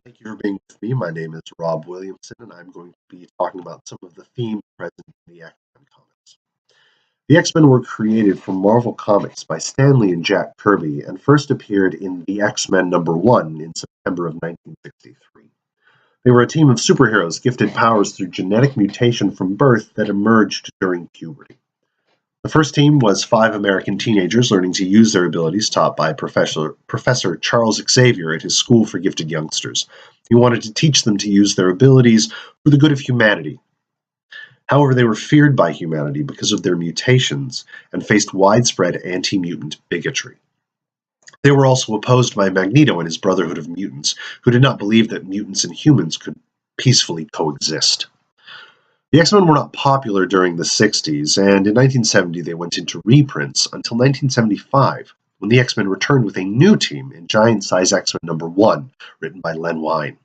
Thank you for being with me. My name is Rob Williamson, and I'm going to be talking about some of the themes present in the X-Men comics. The X-Men were created from Marvel Comics by Stan Lee and Jack Kirby and first appeared in the X-Men #1 in September of 1963. They were a team of superheroes gifted powers through genetic mutation from birth that emerged during puberty. The first team was 5 American teenagers learning to use their abilities taught by Professor Charles Xavier at his school for gifted youngsters. He wanted to teach them to use their abilities for the good of humanity. However, they were feared by humanity because of their mutations and faced widespread anti-mutant bigotry. They were also opposed by Magneto and his Brotherhood of Mutants, who did not believe that mutants and humans could peacefully coexist. The X-Men were not popular during the 60s, and in 1970 they went into reprints until 1975, when the X-Men returned with a new team in Giant Size X-Men #1, written by Len Wein.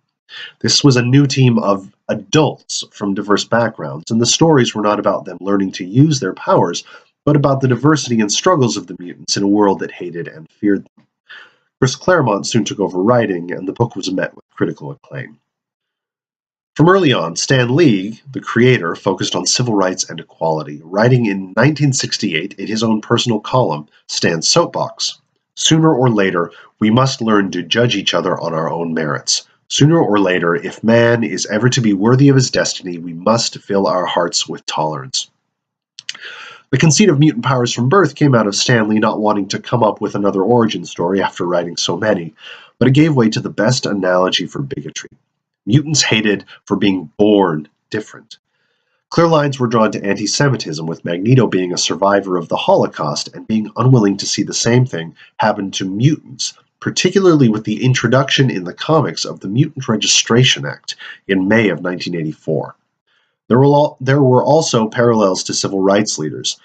This was a new team of adults from diverse backgrounds, and the stories were not about them learning to use their powers, but about the diversity and struggles of the mutants in a world that hated and feared them. Chris Claremont soon took over writing, and the book was met with critical acclaim. From early on, Stan Lee, the creator, focused on civil rights and equality, writing in 1968 in his own personal column, Stan's Soapbox. Sooner or later, we must learn to judge each other on our own merits. Sooner or later, if man is ever to be worthy of his destiny, we must fill our hearts with tolerance. The conceit of mutant powers from birth came out of Stan Lee not wanting to come up with another origin story after writing so many, but it gave way to the best analogy for bigotry. Mutants hated for being born different. Clear lines were drawn to anti-Semitism, with Magneto being a survivor of the Holocaust and being unwilling to see the same thing happen to mutants, particularly with the introduction in the comics of the Mutant Registration Act in May of 1984. There were also parallels to civil rights leaders.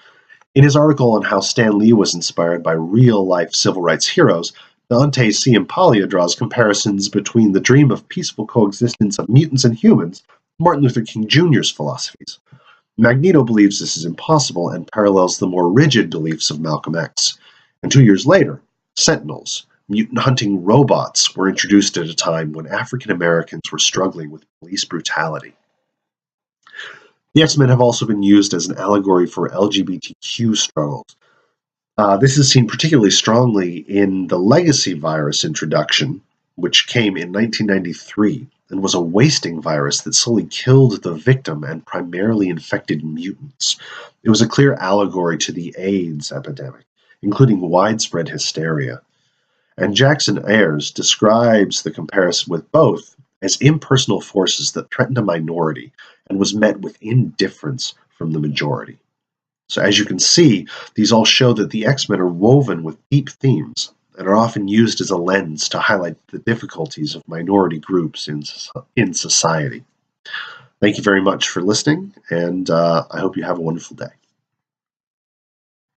In his article on how Stan Lee was inspired by real-life civil rights heroes, Dante Ciampaglia draws comparisons between the dream of peaceful coexistence of mutants and humans and Martin Luther King Jr.'s philosophies. Magneto believes this is impossible and parallels the more rigid beliefs of Malcolm X. And 2 years later, Sentinels, mutant-hunting robots, were introduced at a time when African Americans were struggling with police brutality. The X-Men have also been used as an allegory for LGBTQ struggles. This is seen particularly strongly in the Legacy virus introduction, which came in 1993 and was a wasting virus that slowly killed the victim and primarily infected mutants. It was a clear allegory to the AIDS epidemic, including widespread hysteria. And Jackson Ayers describes the comparison with both as impersonal forces that threatened a minority and was met with indifference from the majority. So as you can see, these all show that the X-Men are woven with deep themes and are often used as a lens to highlight the difficulties of minority groups in society. Thank you very much for listening, and I hope you have a wonderful day.